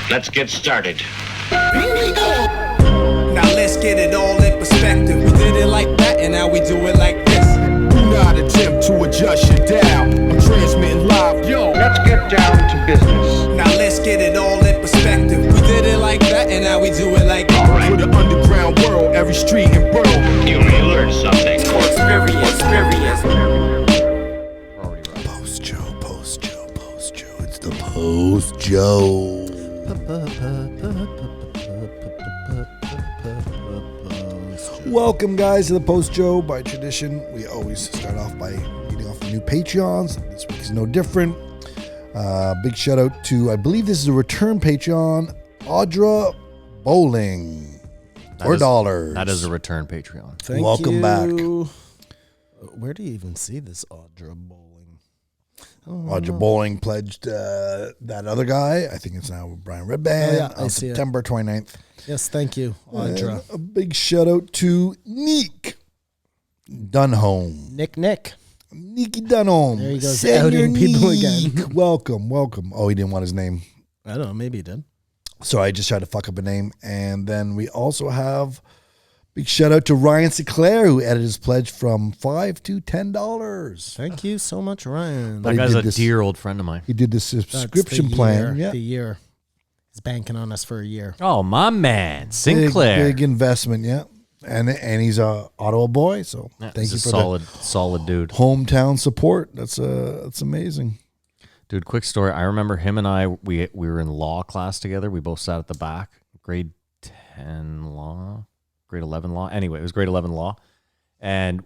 Let's get started. Now let's get it all in perspective. We did it like that, and now we do it like this. Do not attempt to adjust your dial. I'm transmitting live. Yo, Let's get down to business. Now let's get it all in perspective. We did it like that, and now we do it like this. All right. for the underground world, every street and borough. You may learn something. Post Joe, Post Joe, Post Joe. It's the Post Joe. Welcome, guys, to the Post Joe. By tradition, we always start off by reading off the new Patreons. This week is no different. Big shout out to, I believe this is a return Patreon, Audra Bowling. $4. That is a return Patreon. Thank Welcome you. back. Where do you even see this Audra Bowling? Audra Bowling pledged that other guy. I think it's now Brian Redband. Oh, yeah, I on see it. September 29th. Yes, thank you, Audra. A big shout out to Neek Dunholm. Nick. Neeky Dunholm. There he goes, Send your outing people Neek. again. Welcome. Oh, he didn't want his name. I don't know, maybe he did. So I just tried to fuck up a name. And then we also have big shout out to Ryan Sinclair, who added his pledge from $5 to $10. Thank you so much, Ryan. But That he guy's did a this- dear old friend of mine. He did the That's subscription the plan. year, Yeah. The year. He's banking on us for a year. Oh, my man, Sinclair. Big investment, yeah. And he's a Ottawa boy, so Yeah, thank he's you a for solid dude. the hometown support. That's amazing. Dude, quick story. I remember him and I, we were in law class together. We both sat at the back. Grade 10 law, grade 11 law. Anyway, it was grade 11 law. And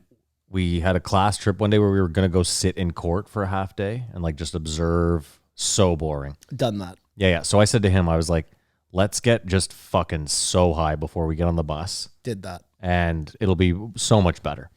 we had a class trip one day where we were going to go sit in court for a half day and like just observe. So boring. Done that. Yeah. So I said to him, I was like, let's get just fucking so high before we get on the bus. Did that. And it'll be so much better.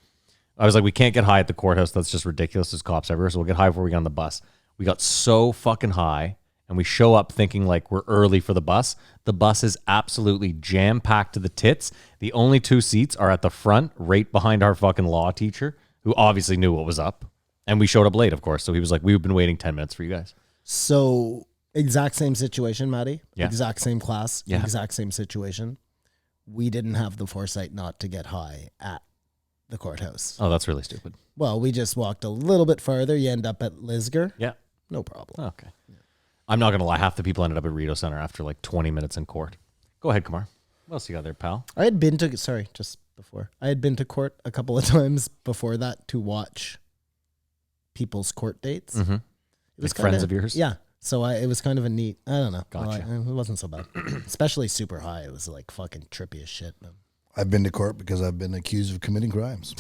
I was like, we can't get high at the courthouse. That's just ridiculous. There's cops everywhere. So we'll get high before we get on the bus. We got so fucking high and we show up thinking like we're early for the bus. The bus is absolutely jam-packed to the tits. The only two seats are at the front, right behind our fucking law teacher, who obviously knew what was up. And we showed up late, of course. So he was like, we've been waiting 10 minutes for you guys. So, exact same situation, Maddie. Yeah. Exact same class. Yeah. Exact same situation. We didn't have the foresight not to get high at the courthouse. Oh, that's really stupid. Well, we just walked a little bit farther. You end up at Lisgar. Yeah. No problem. Okay. I'm not going to lie. Half the people ended up at Rideau Center after like 20 minutes in court. Go ahead, Kumar. What else you got there, pal? I had been to, I had been to court a couple of times before that to watch people's court dates. Mm-hmm. It was Like friends kinda- of yours? Yeah. So it was kind of a neat, I don't know. Gotcha. It wasn't so bad. Especially super high. It was like fucking trippy as shit, man. I've been to court because I've been accused of committing crimes.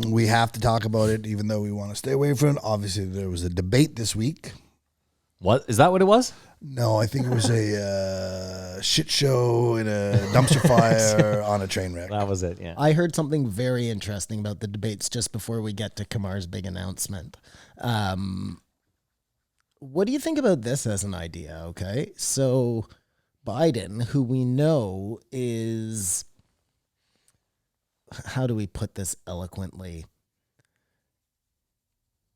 We have to talk about it, even though we want to stay away from it. Obviously, there was a debate this week. What? Is that what it was? No, I think it was a shit show in a dumpster fire on a train wreck. That was it, yeah. I heard something very interesting about the debates just before we get to Kamar's big announcement. What do you think about this as an idea? Okay. So Biden, who we know is, how do we put this eloquently?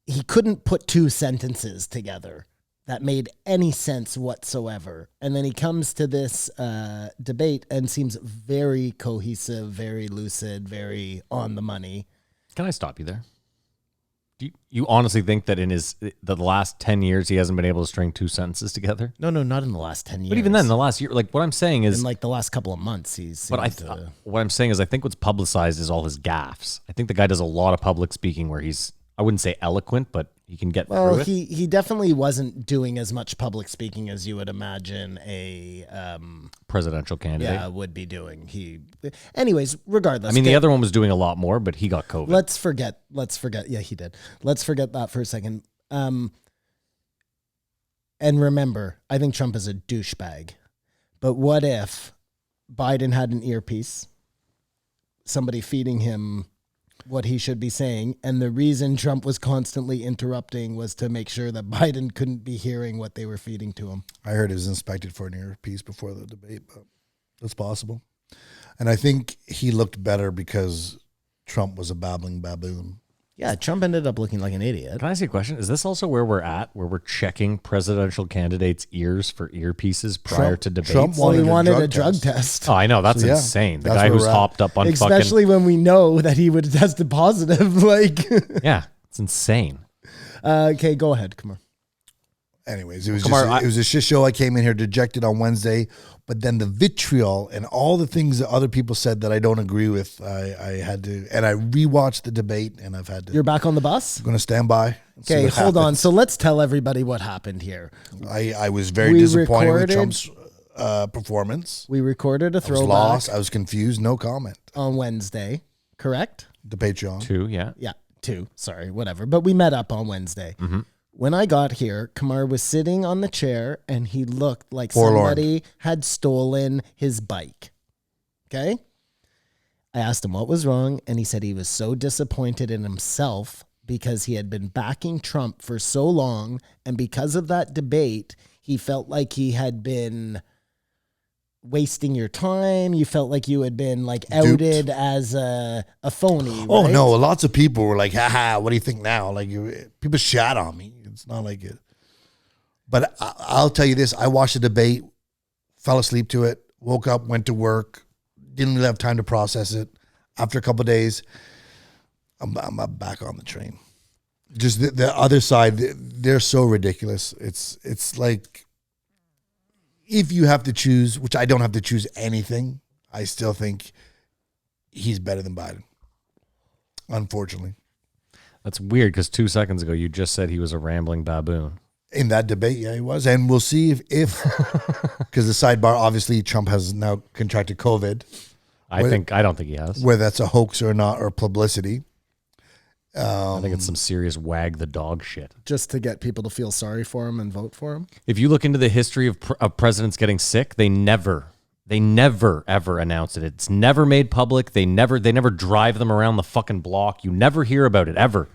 He couldn't put two sentences together that made any sense whatsoever. And then he comes to this debate and seems very cohesive, very lucid, very on the money. Can I stop you there? Do you honestly think that in the last 10 years he hasn't been able to string two sentences together? No, not in the last 10 years. But even then, the last year, like what I'm saying is, in like the last couple of months, he's. but what I'm saying is, I think what's publicized is all his gaffes. I think the guy does a lot of public speaking where he's, I wouldn't say eloquent, but he can get Well, through it. he definitely wasn't doing as much public speaking as you would imagine a Presidential candidate. would be doing. Anyways, regardless. I mean, okay, the other one was doing a lot more, but he got COVID. Let's forget. Yeah, he did. Let's forget that for a second. And remember, I think Trump is a douchebag. But what if Biden had an earpiece, somebody feeding him what he should be saying, and the reason Trump was constantly interrupting was to make sure that Biden couldn't be hearing what they were feeding to him? I heard he was inspected for an earpiece before the debate, but that's possible. And I think he looked better because Trump was a babbling baboon. Yeah, Trump ended up looking like an idiot. Can I ask you a question? Is this also where we're at, where we're checking presidential candidates' ears for earpieces prior to debates? Trump Well, he wanted a drug test. test. Oh, I know. That's So, yeah, insane. The that's guy where who's we're at. hopped up on Especially when we know that he would have tested positive. Like, yeah, it's insane. okay, go ahead. Come on. Anyways, it was Kumar, just, it was a shit show. I came in here dejected on Wednesday, but then the vitriol and all the things that other people said that I don't agree with, I had to, and I rewatched the debate, and I've had to. You're back on the bus? I'm going to stand by. and see Okay, what hold on. happens. So let's tell everybody what happened here. I was very We disappointed with recorded- Trump's performance. We recorded a I was throwback lost. I was confused. No comment. on Wednesday, correct? The Patreon. 2, yeah. Yeah, 2. Sorry, whatever. But we met up on Wednesday. When I got here, Kamar was sitting on the chair and he looked like Forlorn. somebody had stolen his bike. Okay? I asked him what was wrong, and he said he was so disappointed in himself because he had been backing Trump for so long, and because of that debate, he felt like he had been wasting your time. You felt like you had been like outed as a phony. Oh right? no! Lots of people were like, "Haha, what do you think now?" Like people shat on me. It's not like it. But I'll tell you this: I watched the debate, fell asleep to it, woke up, went to work, didn't really have time to process it. After a couple of days, I'm back on the train. Just the other side, they're so ridiculous. It's like if you have to choose, which I don't have to choose anything, I still think he's better than Biden. Unfortunately. That's weird because 2 seconds ago you just said he was a rambling baboon. In that debate, yeah, he was. And we'll see if because the sidebar, obviously, Trump has now contracted COVID, I don't think he has. whether that's a hoax or not, or publicity. I think it's some serious wag the dog shit. Just to get people to feel sorry for him and vote for him. If you look into the history of presidents getting sick, they never ever announce it. It's never made public. They never drive them around the fucking block. You never hear about it ever.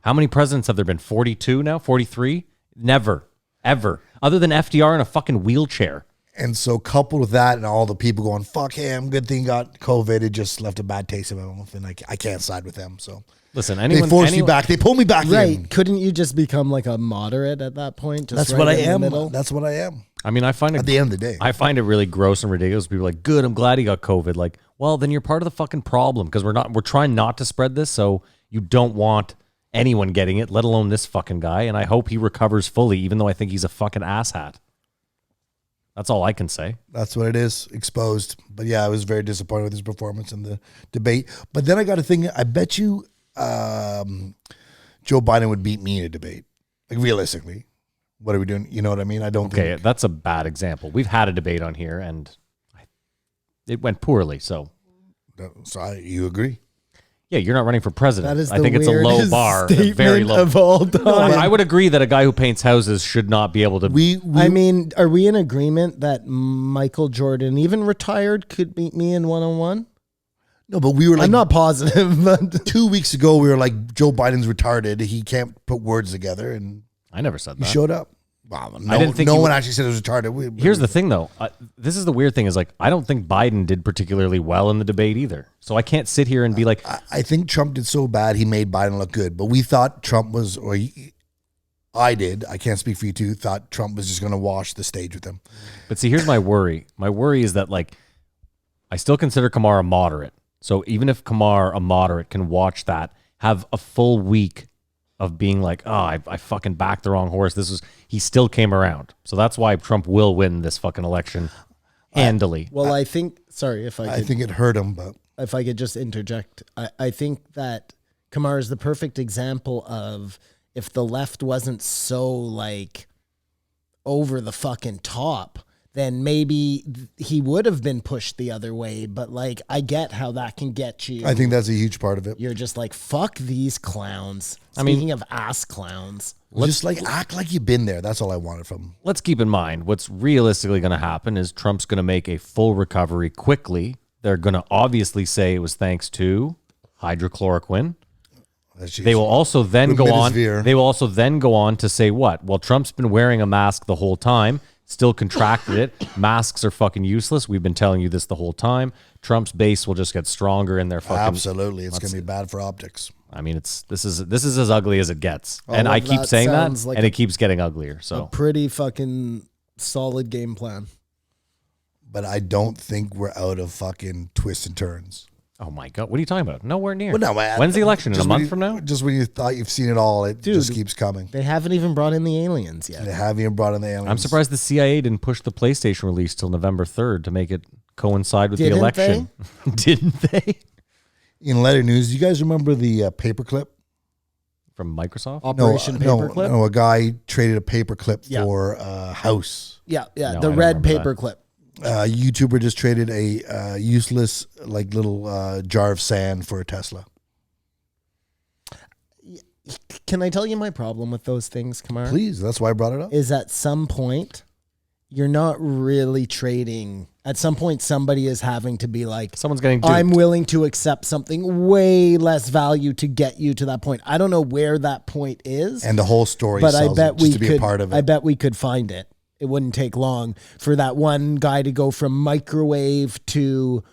How many presidents have there been? 42 now? 43? Never. Ever. Other than FDR in a fucking wheelchair. And so, coupled with that, and all the people going, "Fuck him," good thing he got COVID. It just left a bad taste in my mouth, and I can't side with them. So Listen, they forced me back. They pulled me back Right. in. Couldn't you just become like a moderate at that point? Just That's right what I in the am. middle? That's what I am. I mean, I find it At the end of the day, I find it really gross and ridiculous. People are like, good, I'm glad he got COVID. Like, well, then you're part of the fucking problem because we're trying not to spread this, so you don't want anyone getting it, let alone this fucking guy. And I hope he recovers fully, even though I think he's a fucking asshat. That's all I can say. that's what it is. Exposed. But yeah, I was very disappointed with his performance in the debate. But then I got to think, I bet you Joe Biden would beat me in a debate. Like, realistically. What are we doing? You know what I mean? I don't Okay, think. that's a bad example. We've had a debate on here, and it went poorly. So, So you agree? yeah, you're not running for president. That is the I think it's a low weirdest bar, a statement very low. of all time. No, I would agree that a guy who paints houses should not be able to. I mean, are we in agreement that Michael Jordan, even retired, could beat me in one-on-one? No, but we were like I'm not positive, but 2 weeks ago. We were like, Joe Biden's retarded. He can't put words together, and I never said he that. showed up. Wow, I didn't think no he one would- actually said it was retarded. Here's the thing, though. This is the weird thing: is like I don't think Biden did particularly well in the debate either. So I can't sit here and be like, I think Trump did so bad he made Biden look good, but we thought Trump was, I did. I can't speak for you two. Thought Trump was just going to wash the stage with him. but see, here's my worry. My worry is that like I still consider Kamar a moderate. So even if Kamar, a moderate, can watch that, have a full week of being like, oh, I fucking backed the wrong horse. He still came around. So that's why Trump will win this fucking election handily. well, I think. Sorry, if I think it hurt him, but if I could just interject, I think that Kamar is the perfect example of if the left wasn't so like over the fucking top, then maybe he would have been pushed the other way. But like, I get how that can get you. I think that's a huge part of it. You're just like, fuck these clowns. I mean- Speaking of ass clowns. Just like act like you've been there. That's all I wanted from him. Let's keep in mind what's realistically going to happen is Trump's going to make a full recovery quickly. They're going to obviously say it was thanks to hydrochloroquine. They will also then go on. Remdesivir. They will also then go on to say what? Well, Trump's been wearing a mask the whole time, still contracted it. Masks are fucking useless. We've been telling you this the whole time. Trump's base will just get stronger in their fucking. Absolutely. It's going to be bad for optics. I mean, this is as ugly as it gets, All and I of keep that saying that, sounds like and a- it keeps getting uglier. A So pretty fucking solid game plan. But I don't think we're out of fucking twists and turns. oh my god, what are you talking about? Nowhere near. Well, no, man. When's the election? In a Just when month you- from now? Just when you thought you've seen it all, it just keeps coming. They haven't even brought in the aliens yet. They haven't even brought in the aliens. I'm surprised the CIA didn't push the PlayStation release till November 3rd to make it coincide with Didn't the election. Didn't they? In letter news, you guys remember the paperclip? From Microsoft? Operation Paperclip. No, a guy traded a paperclip Yeah. for a house. Yeah, No, I the don't red remember that. paperclip. A YouTuber just traded a useless, like little jar of sand for a Tesla. Can I tell you my problem with those things, Kamar? Please, that's why I brought it up. Is at some point you're not really trading. At some point, somebody is having to be like, Someone's getting duped. I'm willing to accept something way less value to get you to that point. I don't know where that point is, And the whole story but I sells bet it just we to be could. a part of it. I bet we could find it. It wouldn't take long for that one guy to go from microwave to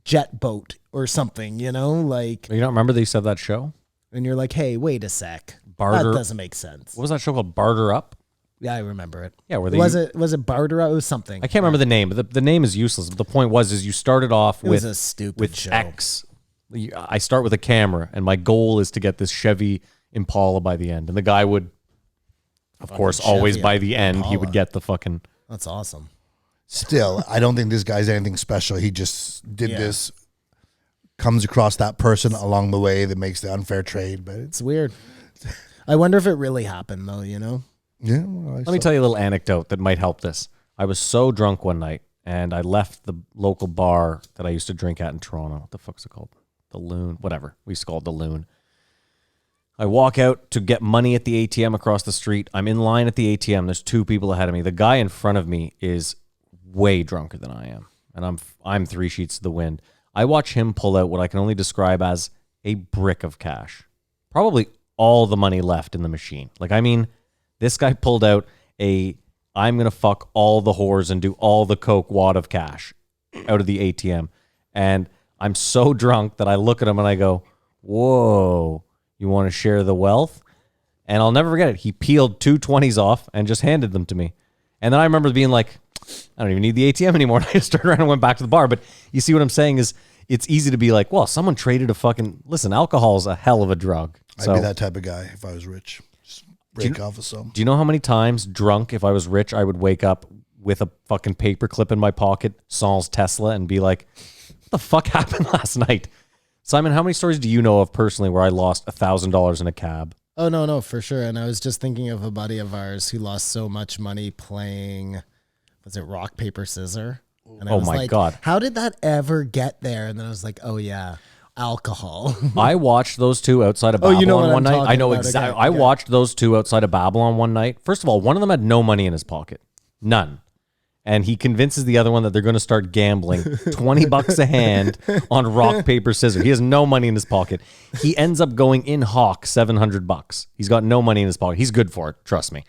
jet boat or something. You know, like, You don't remember they said that show? and you're like, hey, wait a sec, Barter- that doesn't make sense. What was that show called? Barter Up? Yeah, I remember it. Yeah, where they Was it barter? It was something. I can't remember the name, but the name is useless. But the point was you started off It with was a stupid with show. X. I start with a camera, and my goal is to get this Chevy Impala by the end. And the guy would, of course, always Chevy by the end, he Impala. would get the fucking. That's awesome. Still, I don't think this guy's anything special. He just did Yeah. this, comes across that person along the way that makes the unfair trade. But It's weird. I wonder if it really happened, though. You know. yeah, well, Let me tell you a little anecdote that might help this. I was so drunk one night, and I left the local bar that I used to drink at in Toronto. What the fuck's it called? The Loon. Whatever. We used to call it the Loon. I walk out to get money at the ATM across the street. I'm in line at the ATM. There's two people ahead of me. The guy in front of me is way drunker than I am, and I'm 3 sheets to the wind. I watch him pull out what I can only describe as a brick of cash. Probably all the money left in the machine. Like, I mean, this guy pulled out I'm going to fuck all the whores and do all the coke wad of cash out of the ATM. And I'm so drunk that I look at him and I go, whoa, you want to share the wealth? And I'll never forget it. He peeled 2 20s off and just handed them to me. And then I remember being like, I don't even need the ATM anymore. And I just turned around and went back to the bar. But you see what I'm saying is it's easy to be like, well, someone traded a fucking, listen, alcohol is a hell of a drug. I'd be that type of guy if I was rich. Just break off with some. Do you know how many times drunk, if I was rich, I would wake up with a fucking paper clip in my pocket, Saul's Tesla, and be like, what the fuck happened last night? Simon, how many stories do you know of personally where I lost $1,000 in a cab? Oh no, for sure. And I was just thinking of a buddy of ours who lost so much money playing. Was it rock paper scissors? And I Oh was my like, God. How did that ever get there? And then I was like, oh yeah, alcohol. I watched those two outside of Oh, Babylon you know what one I'm night. I talking know about. exactly. Okay, I okay. watched those two outside of Babylon one night. First of all, one of them had no money in his pocket. None. And he convinces the other one that they're going to start gambling $20 a hand on rock, paper, scissors. He has no money in his pocket. He ends up going in hawk $700. He's got no money in his pocket. He's good for it. Trust me.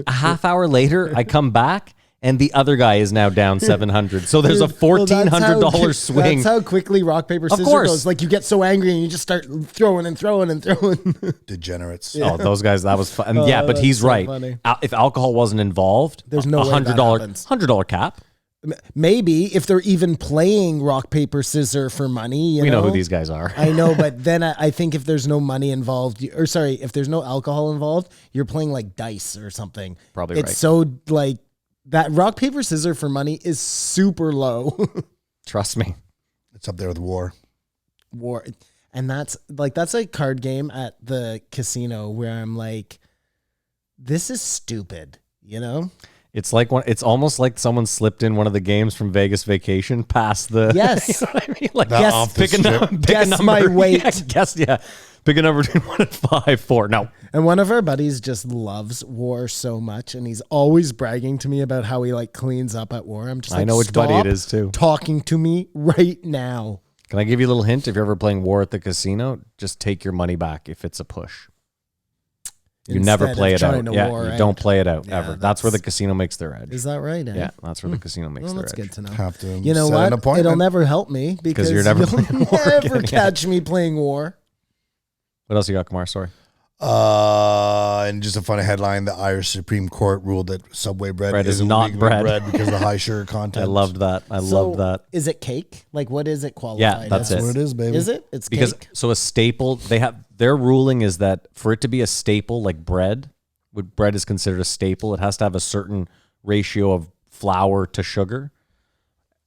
A half hour later, I come back and the other guy is now down 700. So there's a $1,400 swing. That's how quickly rock paper scissors course. goes. Like you get so angry and you just start throwing and throwing and throwing. Degenerates. Oh, those guys, that was fun. And yeah, but that's he's so right. funny. If alcohol wasn't involved, There's no way that happens. $100 cap. Maybe if they're even playing rock paper scissors for money, We know who these guys are. I know, but then I think if there's no money involved, if there's no alcohol involved, you're playing like dice or something. Probably it's right. so like that rock paper scissors for money is super low. Trust me. It's up there with war. War, and that's a card game at the casino where I'm like, this is stupid, you know? It's like it's almost like someone slipped in one of the games from Vegas Vacation past the. Yes. You know what I mean? Like, That off the pick a strip. number. Pick Guess a number. my weight. Yeah. Pick a number between 1 and 5, 4. No. And one of our buddies just loves war so much, and he's always bragging to me about how he like cleans up at war. I'm just like, I know which buddy it "Stop is, too." talking to me right now. Can I give you a little hint? If you're ever playing war at the casino, just take your money back if it's a push. You never instead play of it out. trying to Yeah, war you out. don't play it out Yeah, ever. That's where the that's- casino makes their edge. Is that right? Eh? Yeah, that's where the casino makes Well, their that's edge. good to know. Have to You know set an what? appointment. It'll never help me because you're never you'll playing war never again, yeah. catch me playing war. What else you got, Kumar? Sorry. And just a funny headline: the Irish Supreme Court ruled that Subway bread, Bread is is not illegally bread. because of the high sugar content. I loved that. I loved that. Is it cake? Like, what is it qualified? Yeah, that's as? it. what it is, baby. Is it? It's Because cake. so a staple, they have their ruling is that for it to be a staple like bread, what bread is considered a staple, it has to have a certain ratio of flour to sugar.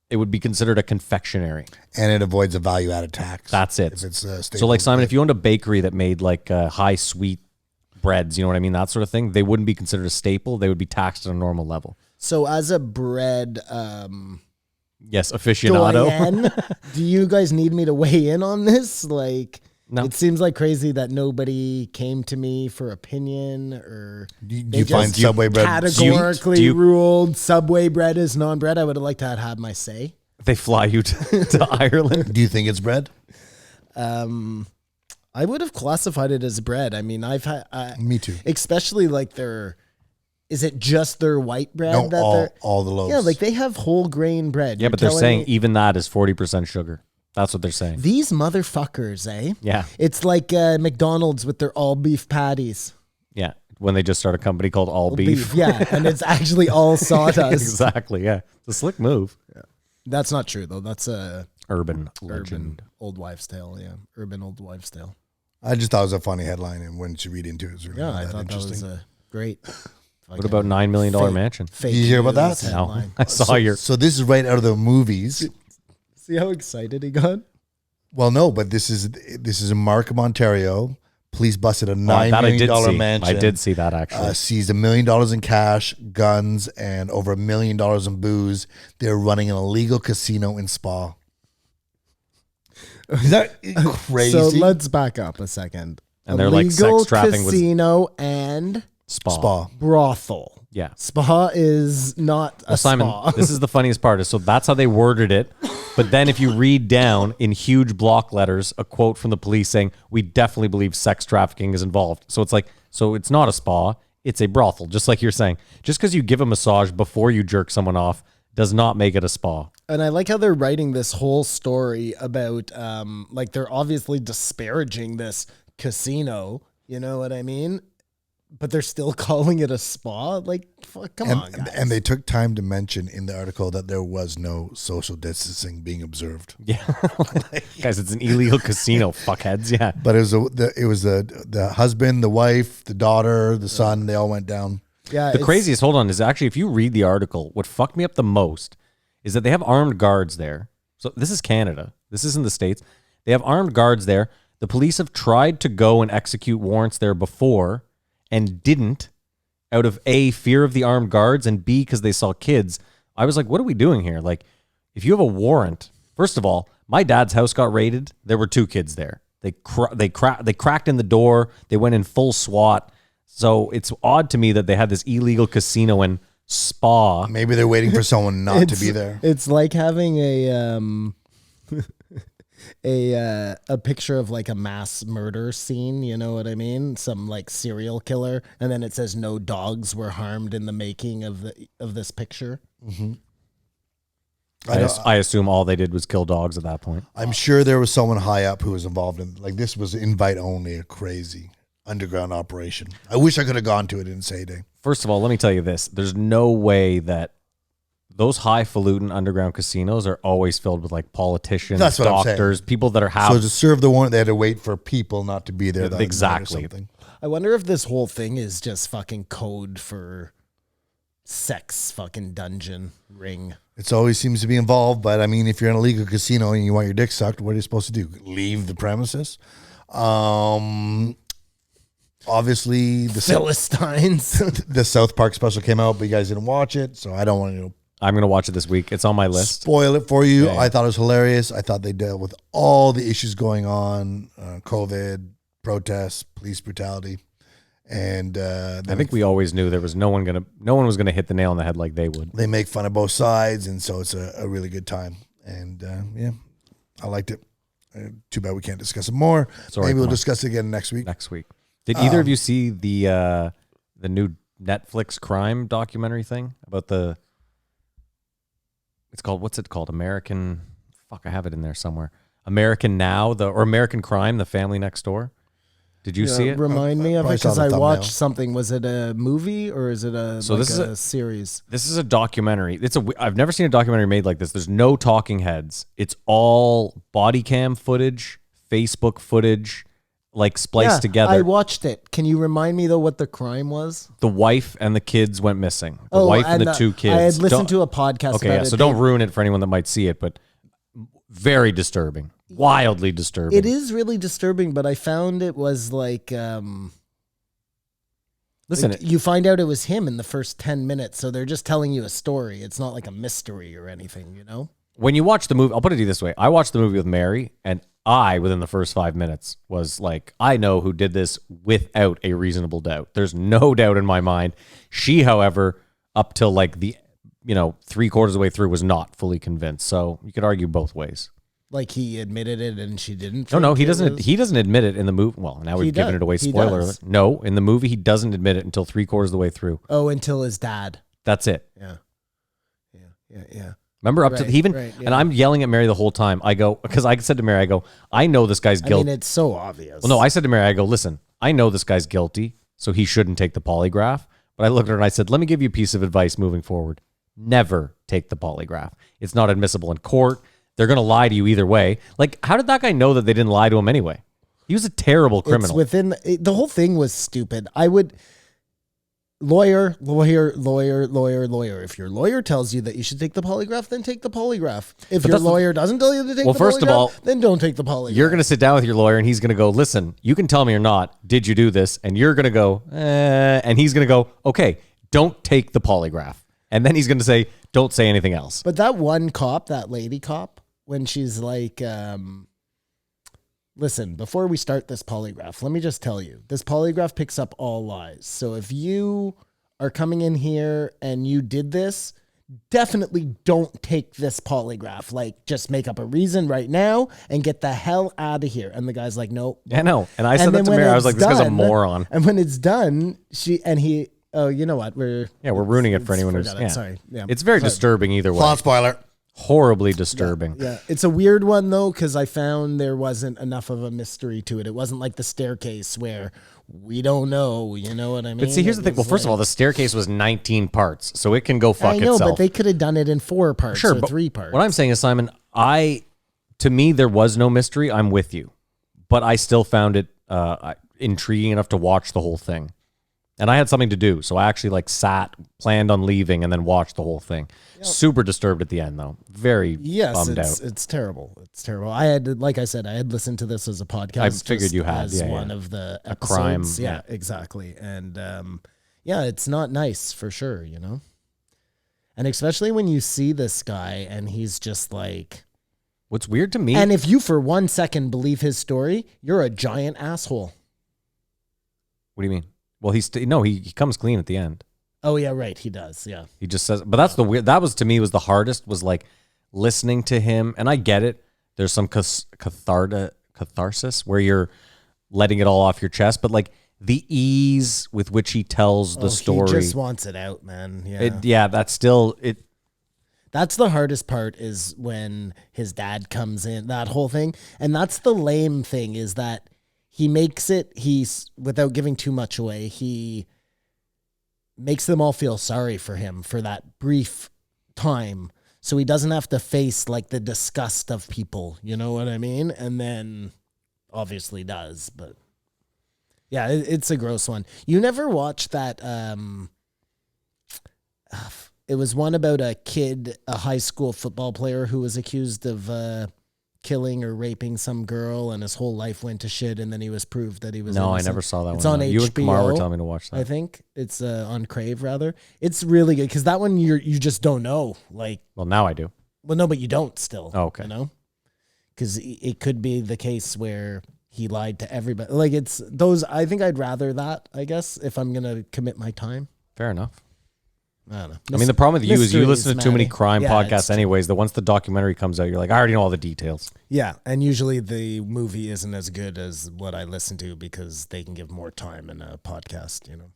It would be considered a confectionery. And it avoids a value-added tax. That's it. If it's a staple. So like Simon, if you owned a bakery that made like high sweet breads, you know what I mean, that sort of thing, they wouldn't be considered a staple. They would be taxed at a normal level. So as a bread Yes, aficionado. doyen, do you guys need me to weigh in on this? Like, No. it seems like crazy that nobody came to me for opinion or do they you find just Subway bread? categorically do you- ruled Subway bread is non-bread. I would have liked to have had my say. They fly you to Ireland. Do you think it's bread? I would have classified it as bread. I mean, I've had, Me too. especially like is it just their white bread No, that they're, all the loaves. yeah, like they have whole grain bread. Yeah, You're but they're telling saying me- even that is 40% sugar. That's what they're saying. these motherfuckers, eh? Yeah. It's like McDonald's with their all beef patties. Yeah. When they just start a company called All Beef. Yeah, and it's actually all sawdust. Exactly. Yeah. It's a slick move. That's not true though. That's a Urban urban legend. old wives' tale. Yeah, urban old wives' tale. I just thought it was a funny headline, and when you read into it, it's really Yeah, not I that thought that was interesting. a great. What about $9 million mansion? Fake Did you hear about news that? No. headline. I saw your. So this is right out of the movies. See how excited he got? Well, no, but this is in Markham, Ontario. Police busted a $9 that I million did see. mansion. I did see that actually. Seized $1 million in cash, guns, and over $1 million in booze. They're running an illegal casino in Spa. Is that crazy? So let's back up a second. And they're like Illegal sex trapping was- casino and Spa. brothel. Yeah. Spa is not a Well, Simon, spa. this is the funniest part. So that's how they worded it. But then if you read down in huge block letters, a quote from the police saying, "We definitely believe sex trafficking is involved." So it's like, so it's not a spa, it's a brothel, just like you're saying. Just because you give a massage before you jerk someone off does not make it a spa. And I like how they're writing this whole story about, like they're obviously disparaging this casino. You know what I mean? But they're still calling it a spa. Like, fuck, come on, guys. And they took time to mention in the article that there was no social distancing being observed. Yeah. Guys, it's an illegal casino, fuckheads. Yeah. But it was the husband, the wife, the daughter, the son. They all went down. Yeah, The craziest, hold on, is actually if you read the article, what fucked me up the most is that they have armed guards there. So this is Canada. This isn't the States. They have armed guards there. The police have tried to go and execute warrants there before and didn't, out of A, fear of the armed guards, and B, because they saw kids. I was like, what are we doing here? Like, if you have a warrant, first of all, my dad's house got raided. There were 2 kids there. They cracked in the door. They went in full SWAT. So it's odd to me that they had this illegal casino and spa. Maybe they're waiting for someone not to be there. It's like having a picture of like a mass murder scene, you know what I mean? Some like serial killer, and then it says no dogs were harmed in the making of this picture. I assume all they did was kill dogs at that point. I'm sure there was someone high up who was involved in, like, this was invite only, a crazy underground operation. I wish I could have gone to it in Sayday. First of all, let me tell you this. There's no way that those highfalutin underground casinos are always filled with like politicians, That's what I'm saying. doctors, people that are So to serve the warrant, they had to wait for people not to be there. Yeah, that night or exactly. something. I wonder if this whole thing is just fucking code for sex fucking dungeon ring. It always seems to be involved, but I mean, if you're in a legal casino and you want your dick sucked, what are you supposed to do? Leave the premises? Obviously, Philistines. the South Park special came out, but you guys didn't watch it, so I don't want to I'm going to watch it this week. It's on my list. spoil it for you. Yeah. I thought it was hilarious. I thought they dealt with all the issues going on, COVID, protests, police brutality, and I think we always knew there was no one was going to hit the nail on the head like they would. they make fun of both sides, and so it's a really good time. And yeah, I liked it. Too bad we can't discuss it more. Sorry, Maybe we'll come on. discuss it again next week. Next week. Did either of you see the new Netflix crime documentary thing about the? It's called, what's it called? American. Fuck, I have it in there somewhere. American Now, or American Crime, The Family Next Door. Did you see it? Remind me of it Probably saw because the I thumbnail. watched something. Was it a movie or is it this is a series? This is a documentary. I've never seen a documentary made like this. There's no talking heads. It's all body cam footage, Facebook footage, like spliced together. I watched it. Can you remind me though what the crime was? The wife and the kids went missing. The wife and the two kids. I had listened to a podcast Okay, about yeah, it. so don't ruin it for anyone that might see it, but very disturbing. Wildly disturbing. It is really disturbing, but I found it was like Listen, like, you find out it was him in the first 10 minutes, so they're just telling you a story. It's not like a mystery or anything, you know? when you watch the movie, I'll put it this way. I watched the movie with Mary, and within the first 5 minutes, was like, I know who did this without a reasonable doubt. There's no doubt in my mind. She, however, up till like the, 3/4 of the way through, was not fully convinced. So you could argue both ways. Like he admitted it and she didn't. No, think he it doesn't. was- He doesn't admit it in the movie. Well, now we've given it away. He Spoiler does. alert. No, in the movie, he doesn't admit it until 3/4 of the way through. Oh, until his dad. That's it. Yeah. Remember, up to Right, even, right, yeah. and I'm yelling at Mary the whole time. I go, because I said to Mary, I know this guy's I guilty. mean, it's so obvious. Well, no, I said to Mary, listen, I know this guy's guilty, so he shouldn't take the polygraph. But I looked at her and I said, let me give you a piece of advice moving forward. Never take the polygraph. It's not admissible in court. They're going to lie to you either way. Like, how did that guy know that they didn't lie to him anyway? He was a terrible It's criminal. within the whole thing was stupid. I would lawyer. If your lawyer tells you that you should take the polygraph, then take the polygraph. If your that's the- lawyer doesn't tell you to take Well, the first of polygraph, all, then don't take the polygraph. You're going to sit down with your lawyer and he's going to go, listen, you can tell me or not, did you do this? And you're going to go, and he's going to go, okay, don't take the polygraph. And then he's going to say, don't say anything else. But that one cop, that lady cop, when she's like, listen, before we start this polygraph, let me just tell you, this polygraph picks up all lies. So if you are coming in here and you did this, definitely don't take this polygraph. Like, just make up a reason right now and get the hell out of here. And the guy's like, no. Yeah, no. And I said that then to when Mary. I was it's like, this guy's a done- moron. And when it's done, oh, you know what? We're ruining it for anyone who's, forgot it. Sorry. Yeah. It's very disturbing either way. Plot spoiler. Horribly disturbing. Yeah, it's a weird one though, because I found there wasn't enough of a mystery to it. It wasn't like the staircase where we don't know. You know what I mean? But see, here's the thing. Well, first of all, the staircase was 19 parts, so it can go fuck I know, itself. but they could have done it in 4 parts or but 3 parts. What I'm saying is, Simon, to me, there was no mystery. I'm with you, but I still found it intriguing enough to watch the whole thing. And I had something to do, so I actually planned on leaving, and then watched the whole thing. Super disturbed at the end, though. Very bummed out. It's terrible. It's terrible. I had, like I said, I had listened to this as a podcast. I figured just you had, as yeah, one yeah. of the A crime, episodes. Yeah, yeah. exactly. And it's not nice for sure. And especially when you see this guy and he's just like. What's weird to me, And if you for 1 second believe his story, you're a giant asshole. what do you mean? Well, he comes clean at the end. Oh yeah, right. He does. Yeah. He just says, but that's the weird. That was to me was the hardest. Was like listening to him, and I get it. There's some catharsis where you're letting it all off your chest, but like the ease with which he tells the story. He just wants it out, man. Yeah. That's still it. That's the hardest part is when his dad comes in, that whole thing. And that's the lame thing is that he makes it, without giving too much away, he makes them all feel sorry for him for that brief time. So he doesn't have to face like the disgust of people. You know what I mean? And then obviously does, but yeah, it's a gross one. You never watched that, it was one about a kid, a high school football player who was accused of killing or raping some girl, and his whole life went to shit, and then he was proved that he was No, I innocent. never saw that It's one. on no. HBO. You and Kamar were telling me to watch that. I think it's on Crave rather. It's really good because that one you just don't know. Like, Well, now I do. well, no, but you don't still. Oh, okay. You know, because it could be the case where he lied to everybody. Like it's those. I think I'd rather that. I guess if I'm gonna commit my time. Fair enough. I don't know. I mean, the problem with you is you Mysteries, listen to too many Maddie. crime Yeah, it's podcasts true. anyways, that once the documentary comes out, you're like, I already know all the details. Yeah, and usually the movie isn't as good as what I listen to because they can give more time in a podcast, you know.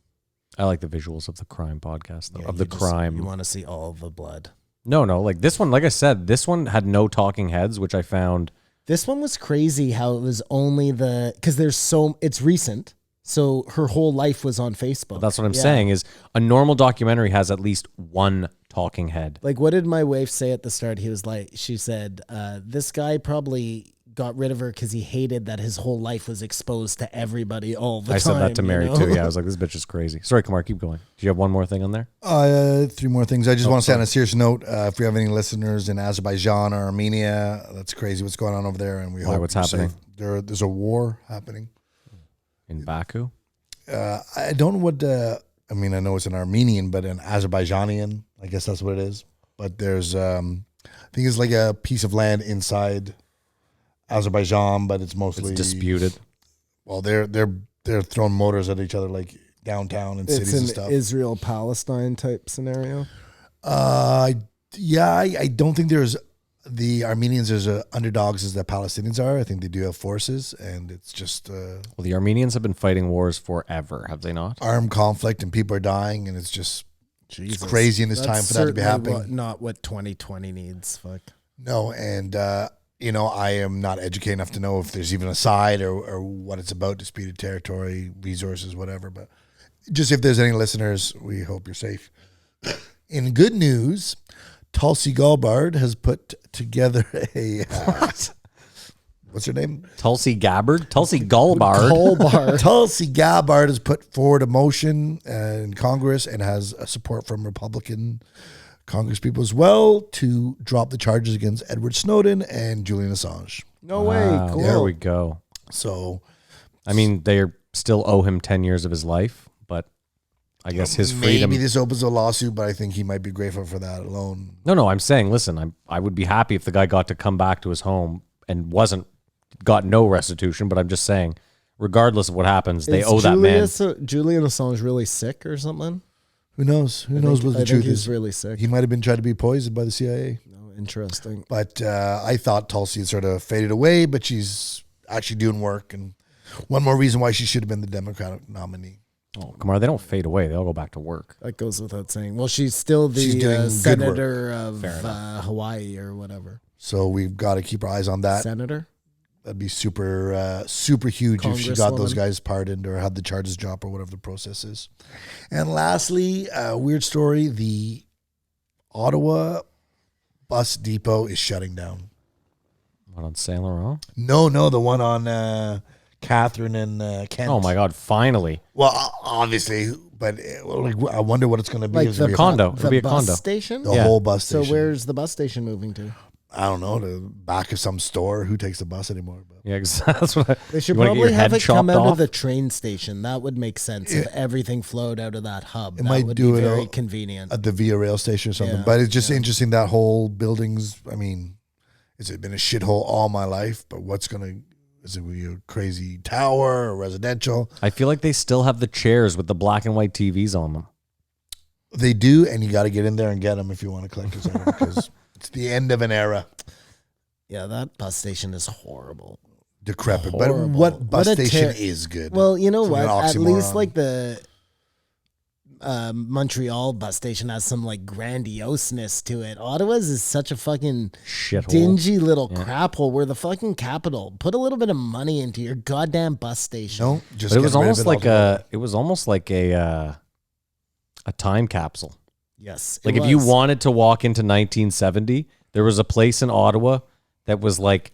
I like the visuals of the crime podcast, though, Yeah, of the you just- crime. You want to see all the blood. No, like this one, like I said, this one had no talking heads, which I found. This one was crazy how it was only because it's recent. So her whole life was on Facebook. That's what I'm Yeah. saying is a normal documentary has at least one talking head. Like, what did my wife say at the start? She said, this guy probably got rid of her because he hated that his whole life was exposed to everybody all the I time. said that to you Mary know? too. Yeah, I was like, this bitch is crazy. Sorry, Kumar, keep going. Do you have one more thing on there? 3 more things. I just want to say on a serious note, if we have any listeners in Azerbaijan or Armenia, that's crazy what's going on over there. And we Why, hope what's you're happening? safe. There's a war happening. In Baku? I don't know what, I mean, I know it's an Armenian, but an Azerbaijanian, I guess that's what it is. But there's, I think it's like a piece of land inside Azerbaijan, but it's mostly It's disputed. Well, they're throwing motors at each other like downtown and It's cities and an stuff. Israel-Palestine type scenario. Yeah, I don't think there's the Armenians as underdogs as the Palestinians are. I think they do have forces, and it's just Well, the Armenians have been fighting wars forever, have they not? armed conflict, and people are dying, and it's just Jesus. crazy in this time for that to be certainly happening. Not what 2020 needs. Fuck. No, and I am not educated enough to know if there's even a side or what it's about, disputed territory, resources, whatever. But just if there's any listeners, we hope you're safe. In good news, Tulsi Gabbard has put together a what's her name? Tulsi Gabbard? Tulsi Gabbard. Colbart. Tulsi Gabbard has put forward a motion in Congress and has support from Republican Congress people as well to drop the charges against Edward Snowden and Julian Assange. No way. Wow, Cool. There we go. So I mean, they still owe him 10 years of his life, but I guess his freedom. maybe this opens a lawsuit, but I think he might be grateful for that alone. No, I'm saying, listen, I would be happy if the guy got to come back to his home and got no restitution, but I'm just saying, regardless of what happens, they owe that man. Julian Assange really sick or something? Who knows? Who knows what the I think truth he's is? really sick. He might have been tried to be poisoned by the CIA. Oh, interesting. But I thought Tulsi had sort of faded away, but she's actually doing work. And one more reason why she should have been the Democratic nominee. Oh, Kumar, they don't fade away. They all go back to work. That goes without saying. Well, she's still She's doing the good senator of Hawaii or whatever. So we've got to keep our eyes on that. Senator? That'd be super huge if she got those Congresswoman. guys pardoned or had the charges dropped or whatever the process is. And lastly, weird story, the Ottawa bus depot is shutting down. What, on Saint Laurent? No, the one on Catherine and Kent. Oh my God! Finally, Well, obviously, but I wonder what it's going to be. Like Is it the gonna be condo. The It'll be a bus condo. station? the Yeah. whole bus So station. where's the bus station moving to? I don't know, the back of some store. Who takes the bus anymore? But yeah, exactly. That's what They should you wanna get probably your have head it come chopped out off? of the train station. That would make sense if everything flowed out of that hub. That might would do be it very all- convenient. at the Via Rail station or something. Yeah, But it's just interesting that whole building's. I mean, it's been a shithole all my life. But is it a crazy tower or residential? I feel like they still have the chairs with the black and white TVs on them. They do, and you got to get in there and get them if you want to collect this item because it's the end of an era. Yeah, that bus station is horrible. Decrepit. Horrible. But what bus What a station ter- is good? Well, you know It's like what? an At least oxymoron. like the Montreal bus station has some like grandioseness to it. Ottawa's is such a fucking Shithole. dingy little crap hole. We're the fucking capital. Put a little bit of money into your goddamn bus station. No, just But it get was rid of almost it like altogether. a time capsule. Yes. Like it if you was. wanted to walk into 1970, there was a place in Ottawa that was like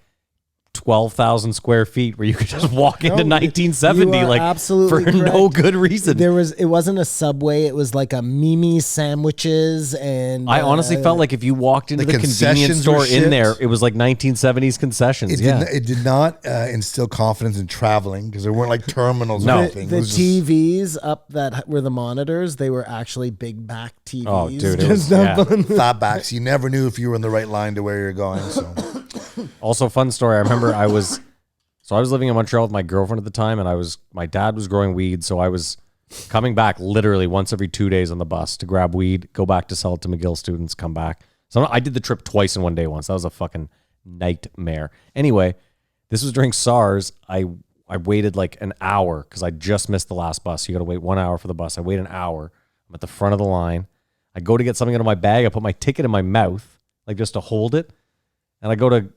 12,000 square feet where you could just walk into No, 1970 you are like absolutely for no correct. good reason. It wasn't a Subway, it was like a Mimi sandwiches and I honestly felt like if you walked into The the convenience concessions were store in shit. there, it was like 1970s concessions. It did not instill confidence in traveling because there weren't like terminals No. or the, anything. the It was just- TVs up that were the monitors, they were actually big back TVs. Oh, dude, it Just was- up yeah. on- fat backs. You never knew if you were in the right line to where you're going. So Also, fun story. I remember I was living in Montreal with my girlfriend at the time, and my dad was growing weed, so I was coming back literally once every 2 days on the bus to grab weed, go back to sell it to McGill students, come back. So I did the trip twice in one day once. That was a fucking nightmare. Anyway, this was during SARS. I waited like an hour because I just missed the last bus. You got to wait 1 hour for the bus. I wait an hour. I'm at the front of the line. I go to get something out of my bag. I put my ticket in my mouth, like just to hold it. And I go to,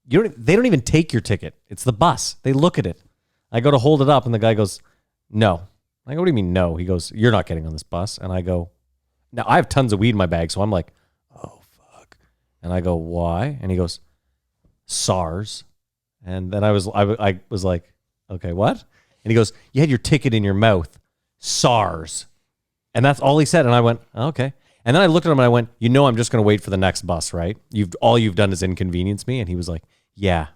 they don't even take your ticket. It's the bus. They look at it. I go to hold it up and the guy goes, no. I go, what do you mean no? He goes, you're not getting on this bus. And I go, now I have tons of weed in my bag. So I'm like, oh, fuck. And I go, why? And he goes, SARS. And then I was like, okay, what? And he goes, you had your ticket in your mouth, SARS. And that's all he said. And I went, okay. And then I looked at him and I went, I'm just going to wait for the next bus, right? All you've done is inconvenience me. And he was like, yeah.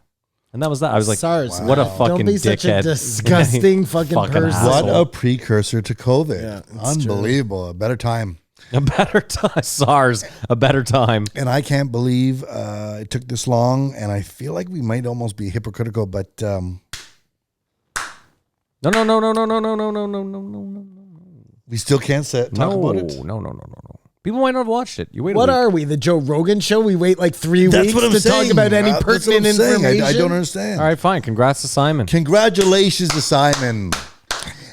And that was that. I was like, SARS. what a fucking Don't be dickhead. such a disgusting fucking person. What asshole. a precursor to COVID. Yeah, it's Unbelievable. A better time. A better time. SARS, a better time. And I can't believe it took this long. And I feel like we might almost be hypocritical, but No. we still can't talk about it. No. People might not have watched it. You wait. What are we, the Joe Rogan show? We wait like 3 That's weeks what I'm to saying. talk about any That's what pertinent I'm saying. information? I don't understand. All right, fine. Congrats to Simon. Congratulations to Simon.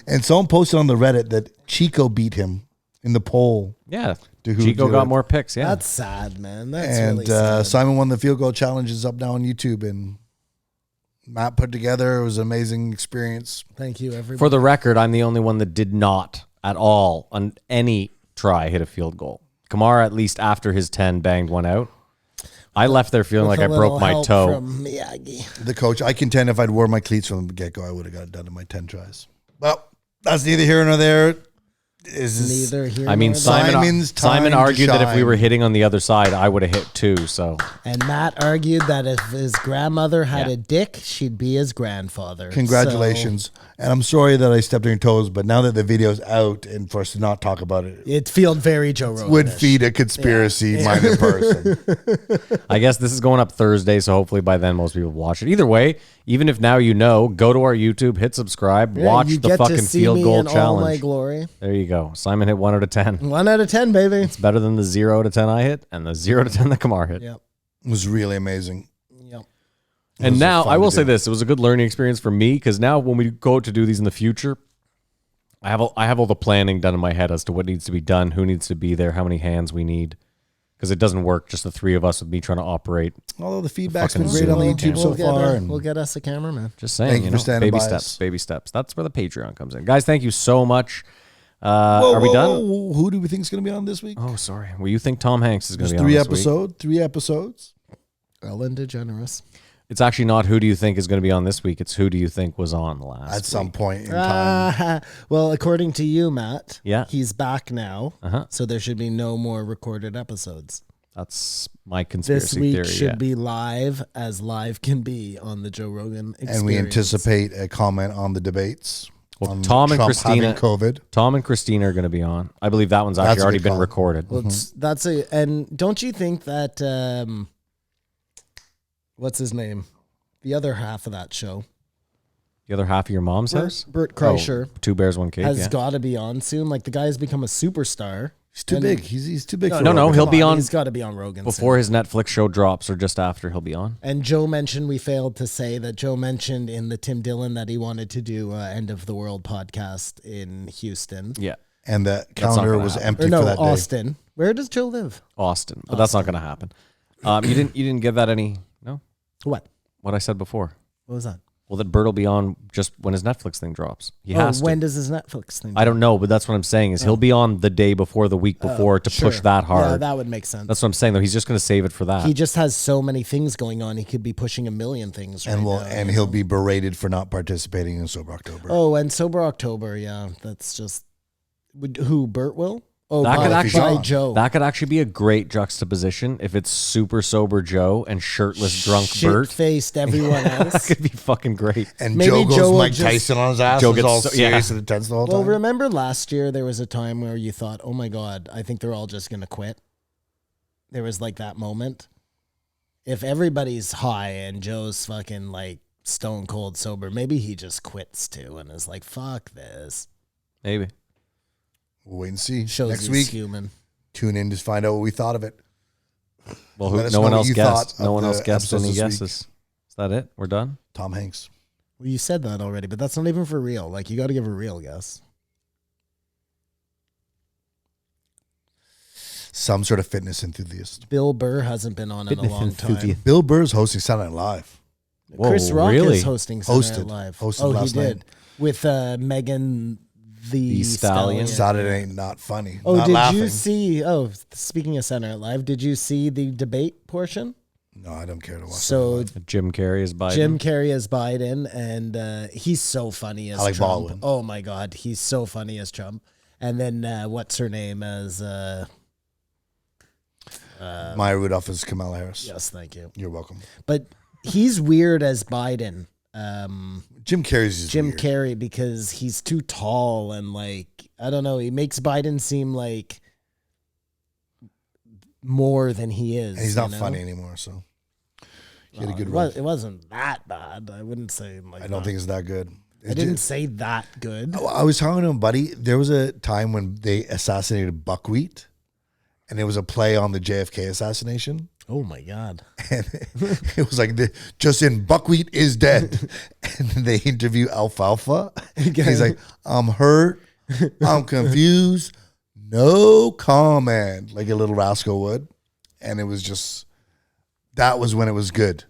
And someone posted on the Reddit that Chico beat him in the poll. Yeah. To who Chico do got it. more picks. Yeah. That's sad, man. That's And really sad. Simon won the field goal challenge. Is up now on YouTube. And Matt put together. It was an amazing experience. Thank you, everybody. For the record, I'm the only one that did not at all on any try hit a field goal. Kamara, at least after his 10, banged one out. I left there feeling like With I a broke little my help toe. from Miyagi. The coach, I contend if I'd wore my cleats from the get-go, I would have got it done in my 10 tries. Well, that's neither here nor there. Neither here I mean, nor there. Simon's time Simon to argued that if we shine. were hitting on the other side, I would have hit too. So And Matt argued that if his grandmother had Yeah. a dick, she'd be his grandfather. Congratulations. And I'm sorry that I stepped on your toes, but now that the video's out and for us to not talk about it, So it feels very Joe Rogan. would feed a conspiracy-minded person. I guess this is going up Thursday, so hopefully by then most people watch it. Either way, even if now you know, go to our YouTube, hit subscribe, watch you the get fucking to see field me goal in all my challenge. glory. There you go. Simon hit 1 out of 10. 1 out of 10, baby. It's better than the 0 out of 10 I hit and the 0 out of 10 that Kamar hit. Yep. It was really amazing. Yep. And was now fun I to will do. say this: it was a good learning experience for me because now when we go to do these in the future, I have all the planning done in my head as to what needs to be done, who needs to be there, how many hands we need, because it doesn't work just the three of us with me trying to operate. Although the feedback's Fucking been great on the Zoom. YouTube so far. And We'll get us a cameraman. Just saying, Thank you for standing baby by steps, us. baby steps. That's where the Patreon comes in, guys. Thank you so much. Whoa, Are we whoa, done? whoa. Who do we think is going to be on this week? Oh, sorry. Well, you think Tom Hanks is going There's to be on three this week? episodes. 3 episodes. Ellen DeGeneres. It's actually not who do you think is going to be on this week. It's who do you think was on the last At some week. point in time. Well, according to you, Matt, Yeah. he's back now. Uh-huh. So there should be no more recorded episodes. That's my This conspiracy week theory. should yeah. be live as live can be on the Joe Rogan Experience. And we anticipate a comment on the debates. Well, on Tom and Trump Christina- having COVID. Tom and Christina are going to be on. I believe that one's That's actually a already good been call. recorded. Well, that's a, and don't you think that, what's his name? The other half of that show, The other half of your mom's house? Bert Kreischer, Oh, 2 Bears, 1 Cave. has Yeah. got to be on soon. Like the guy has become a superstar. He's too And- big. He's too big for No, Rogan. he'll Come be on He's got to be on Rogan before soon. his Netflix show drops or just after he'll be on. And Joe mentioned, we failed to say that Joe mentioned in the Tim Dillon that he wanted to do End of the World podcast in Houston. Yeah. And the not calendar gonna was happen. empty Or for no, that day. Austin. Where does Joe live? Austin. But that's not going to happen. You didn't give that any, no? What? What I said before. What was that? Well, that Bert will be on just when his Netflix thing drops. He has to. when does his Netflix thing? I don't know, but that's what I'm saying is he'll be on the day before, the week before to Sure. push that hard. Yeah, that would make sense. That's what I'm saying, though. He's just going to save it for that. He just has so many things going on. He could be pushing a million things right And now. and he'll be berated for not participating in Sober October. Oh, and Sober October, yeah. That's just... Who, Bert will? Oh, That by, could actually- by Joe. That could actually be a great juxtaposition if it's super sober Joe and shirtless drunk Bert. Shit-faced everyone That else. could be fucking great. And maybe Joe goes Joe will Mike just- Tyson on his ass. Joe Joe gets all so- serious yeah. and intense the whole Well, time. remember last year there was a time where you thought, oh my God, I think they're all just going to quit. There was like that moment. If everybody's high and Joe's fucking like stone cold sober, maybe he just quits too and is like, fuck this. Maybe. We'll wait and see. Shows Next he's week, human. tune in to find out what we thought of it. Well, Let us no know one what else you guessed. thought No of one the else guessed episodes any this week. guesses. Is that it? We're done? Tom Hanks. Well, you said that already, but that's not even for real. Like, you got to give a real guess. Some sort of fitness enthusiast. Bill Burr hasn't been on in a long time. Bill Burr's hosting Saturday Night Live. Whoa, Chris Rock really? is hosting Saturday Night Hosted. Live. Hosted oh, he last did. night. With Megan the Stallion. Saturday ain't not funny. Oh, not did laughing. you see? Oh, speaking of Saturday Night Live, did you see the debate portion? No, I don't care to watch. So Jim Carrey is Biden. Jim Carrey as Biden, and he's so funny as Alec Trump. Baldwin. Oh my God, he's so funny as Trump. And then what's her name as? Maya Rudolph is Kamala Harris. Yes, thank you. You're welcome. But he's weird as Biden. Jim Carrey's just Jim weird. Carrey, because he's too tall and like, I don't know, he makes Biden seem like more than he is. And he's not you know? funny anymore, so he had a good Well, run. it wasn't that bad. I wouldn't say like I don't think it's that good. I didn't say that good. I was talking to him, buddy. There was a time when they assassinated Buckwheat, and it was a play on the JFK assassination. Oh my God. And it was like, just in Buckwheat is dead. And then they interview Alfalfa. He's like, I'm hurt. I'm confused. No comment. Like a little rascal would. And it was just, that was when it was good.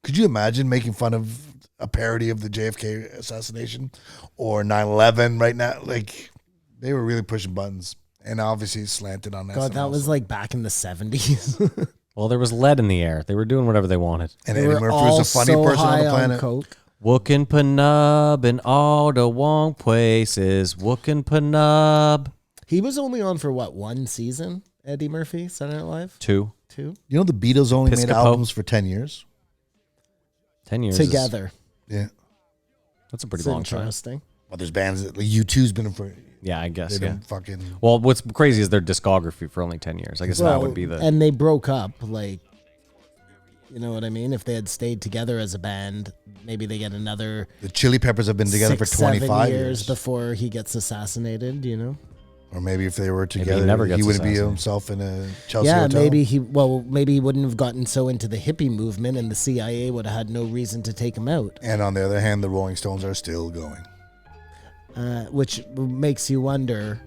Could you imagine making fun of a parody of the JFK assassination or 9/11 right now? Like, they were really pushing buttons. And obviously slanted on that. God, that was like back in the 70s. Well, there was lead in the air. They were doing whatever they wanted. And They Eddie were Murphy all was a funny so person on high the planet. coke. Wookin' Panub in all the wrong places. Wookin' Panub. He was only on for what, one season? Eddie Murphy, Saturday Night Live? 2. Two? You know the Beatles only made Piscopo. albums for 10 years? 10 years. is- Together. Yeah. That's a pretty It's long time. interesting. Well, there's bands that, like U2's been for, Yeah, I guess. they've Yeah. been fucking, Well, what's crazy is their discography for only 10 years. I guess that Well, would be the. And they broke up, like, you know what I mean? If they had stayed together as a band, maybe they get another the Chili Peppers have been together 6, for 25 7 years. before he gets assassinated, you know? Or maybe if they were together, never he gets wouldn't be assassinated. himself in a Chelsea Yeah, hotel. maybe he wouldn't have gotten so into the hippie movement and the CIA would have had no reason to take him out. And on the other hand, the Rolling Stones are still going. Which makes you wonder.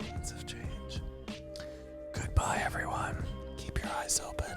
Things have changed. Goodbye, everyone. Keep your eyes open.